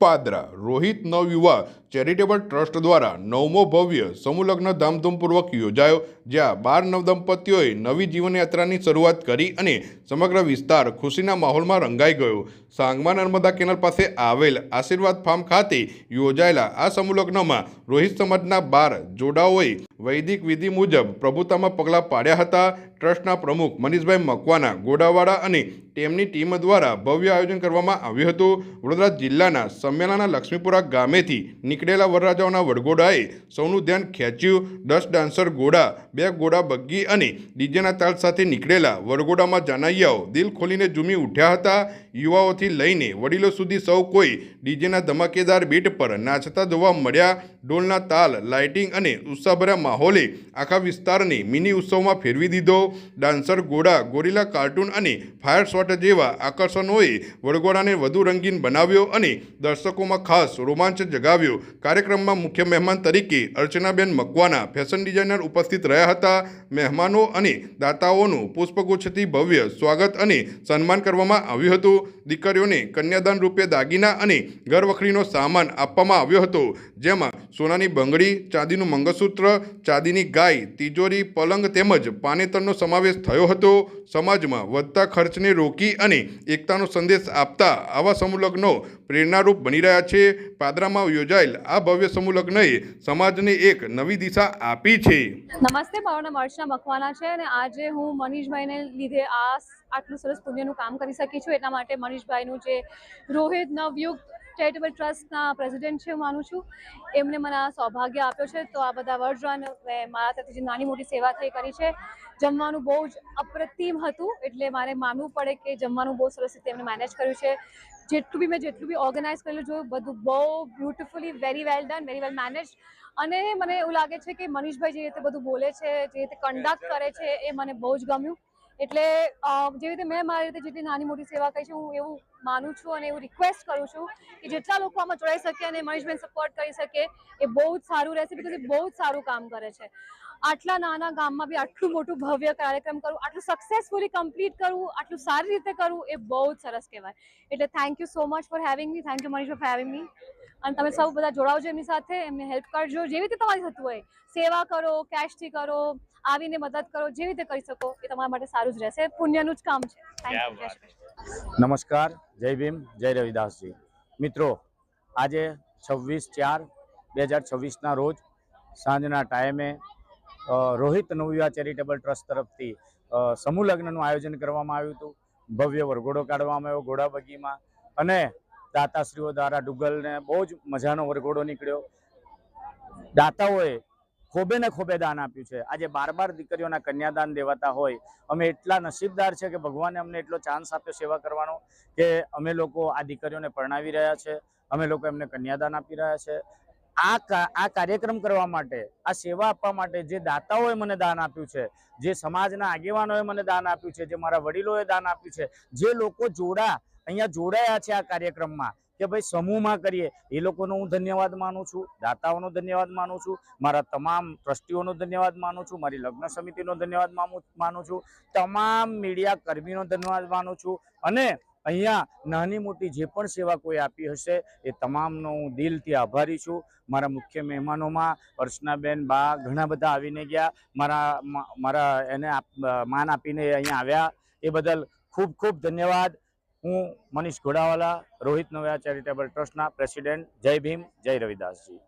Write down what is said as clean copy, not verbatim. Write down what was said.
Padra Rohit નવયુવા charitable trust દ્વારા 9મો ભવ્ય સમૂહલગ્ન ધામધૂમપૂર્વક યોજાયો, જ્યાં 12 નવદંપતીઓએ નવી જીવનયાત્રાની શરૂઆત કરી અને સમગ્ર વિસ્તાર ખુશીના માહોલમાં રંગાઈ ગયો. સાંગમા નર્મદા કેનાલ પાસે આવેલ આશીર્વાદ ફાર્મ ખાતે યોજાયેલા આ સમૂહલગ્નમાં રોહિત સમાજના 12 જોડાઓએ વૈદિક વિધિ મુજબ પ્રભુતામાં પગલાં પાડ્યા હતા. ટ્રસ્ટના પ્રમુખ મનીષભાઈ મકવાના ગોડાવાડા અને તેમની ટીમ દ્વારા ભવ્ય આયોજન કરવામાં આવ્યું હતું. વડોદરા જિલ્લાના સમ્યાલાના લક્ષ્મીપુરા ગામેથી નીકળેલા વરરાજાઓના વડઘોડાએ સૌનું ધ્યાન ખેંચ્યું. 10 ડાન્સર ઘોડા, 2 ઘોડા બગ્ગી અને ડીજેના તાલ સાથે નીકળેલા વરઘોડામાં જાનૈયાઓ દિલ ખોલીને ઝૂમી ઉઠ્યા હતા. યુવાઓથી લઈને વડીલો સુધી સૌ કોઈ ડીજેના ધમાકેદાર બીટ પર નાચતા જોવા મળ્યા. ઢોલના તાલ, લાઇટિંગ અને ઉત્સાહભર્યા માહોલે આખા વિસ્તારને મિની ઉત્સવમાં ફેરવી દીધો. ડાન્સર ઘોડા, ગોરિલા કાર્ટૂન અને ફાયર શોટ જેવા આકર્ષણોએ વડઘોડાને વધુ રંગીન બનાવ્યો અને દર્શકોમાં ખાસ રોમાંચ જગાવ્યો. કાર્યક્રમમાં મુખ્ય મહેમાન તરીકે અર્ચનાબેન મકવાના ફેશન ડિઝાઇનર ઉપસ્થિત રહ્યા હતા. મહેમાનો અને દાતાઓનું પુષ્પગુચ્છથી ભવ્ય સ્વાગત અને સન્માન કરવામાં આવ્યું હતું. દીકરીઓને કન્યાદાન રૂપે દાગીના અને ઘરવખરીનો સામાન આપવામાં આવ્યો હતો, જેમાં સોનાની બંગડી, ચાંદીનું મંગળસૂત્ર, ચાંદીની ગાય, તિજોરી, પલંગ તેમજ પાનેતરનો સમાવેશ થયો હતો. સમાજમાં વધતા ખર્ચને રોકી અને એકતાનો સંદેશ આપતા આવા સમૂહલગ્નો પ્રેરણારૂપ બની રહ્યા છે. પાદરામાં યોજાયેલ આ ભવ્ય સમૂહલગ્નએ સમાજને એક નવી દિશા આપી છે. નમસ્તે, મારું નામ અર્ચના મકવાના છે અને આજે હું મનીષભાઈને લીધે આટલું સરસ પુણ્યનું કામ કરી શકી છું. એટલા માટે મનીષભાઈનું જે રોહિત નવયુગ ચેરિટેબલ ટ્રસ્ટના પ્રેસિડેન્ટ છે, હું માનું છું, એમને મને આ સૌભાગ્ય આપ્યો છે. તો આ બધા વર્ષ મારા તરફથી જે નાની મોટી સેવા થઈ કરી છે. જમવાનું બહુ જ અપ્રતિમ હતું, એટલે મારે માનવું પડે કે જમવાનું બહુ સરસ રીતે એમને મેનેજ કર્યું છે. જેટલું બી ઓર્ગેનાઇઝ કરેલું જોયું, બધું બહુ beautifully, very well done, very well manage. અને મને એવું લાગે છે કે મનીષભાઈ જે રીતે બધું બોલે છે, જે રીતે કન્ડક્ટ કરે છે, એ મને બહુ જ ગમ્યું. એટલે જે રીતે મેં મારી રીતે જેટલી નાની મોટી સેવા કરી છે, હું એવું માનું છું અને એવું રિક્વેસ્ટ કરું છું કે જેટલા લોકો આમાં જોડાઈ શકે અને મનીષભાઈને સપોર્ટ કરી શકે, એ બહુ જ સારું રહેશે. બિકોઝ એ બહુ જ સારું કામ કરે છે. આટલા નાના ગામમાં બી આટલું મોટું ભવ્ય કાર્યક્રમ કરવું, આટલું સક્સેસફુલી કમ્પ્લીટ કરવું, આટલું સારી રીતે કરવું, એ બહુ જ સરસ કહેવાય. એટલે thank you so much for having me. Thank you Manishbhai for having મી. અને તમે સૌ બધા જોડાવજો એમની સાથે, એમને હેલ્પ કરજો. જેવી રીતે તમારી થતું હોય, સેવા કરો, કેશથી કરો, આવીને મદદ કરો, જેવી રીતે કરી શકો, એ તમારા માટે સારું જ રહેશે. પુણ્યનું જ કામ છે. Thank you. નમસ્કાર, જય ભીમ, જય રવિદાસજી. મિત્રો, આજે 26/4/2026ના રોજ સાંજના ટાઈમે રોહિત નવયુવા ચેરિટેબલ ટ્રસ્ટ તરફથી સમૂહ લગ્નનું આયોજન કરવામાં આવ્યું હતું. ભવ્ય વરઘોડો કાઢવામાં આવ્યો ઘોડા બગીમાં અને દાતાશ્રીઓ દ્વારા ડુગલને બહુ જ મજાનો વરઘોડો નીકળ્યો. દાતાઓએ ખોબે ને ખોબે દાન આપ્યું છે. આજે 12 દીકરીઓના કન્યાદાન દેવાતા હોય, અમે એટલા નસીબદાર છે કે ભગવાને અમને એટલો ચાન્સ આપ્યો સેવા કરવાનો કે અમે લોકો આ દીકરીઓને પરણાવી રહ્યા છે, અમે લોકો એમને કન્યાદાન આપી રહ્યા છે. આ કાર્યક્રમ કરવા માટે, આ સેવા આપવા માટે જે દાતાઓએ મને દાન આપ્યું છે, જે સમાજના આગેવાનોએ મને દાન આપ્યું છે, જે મારા વડીલોએ દાન આપ્યું છે, જે લોકો અહીંયા જોડાયા છે આ કાર્યક્રમમાં કે ભાઈ સમૂહમાં કરીએ, એ લોકોનો હું ધન્યવાદ માનું છું, દાતાઓનો ધન્યવાદ માનું છું, મારા તમામ ટ્રસ્ટીઓનો ધન્યવાદ માનું છું, મારી લગ્ન સમિતિનો ધન્યવાદ માનું છું, તમામ મીડિયા કર્મીનો ધન્યવાદ માનું છું. અને અહીંયા નાની મોટી જે પણ સેવા કોઈ આપી હશે, એ તમામનો હું દિલથી આભારી છું. મારા મુખ્ય મહેમાનોમાં અર્ચનાબેન બા ઘણા બધા આવીને ગયા, મારા એને માન આપીને અહીંયા આવ્યા, એ બદલ ખૂબ ખૂબ ધન્યવાદ. હું મનીષ ઘોડાવાલા, રોહિત નવયુવા ચેરિટેબલ ટ્રસ્ટના પ્રેસિડેન્ટ. જય ભીમ, જય રવિદાસજી.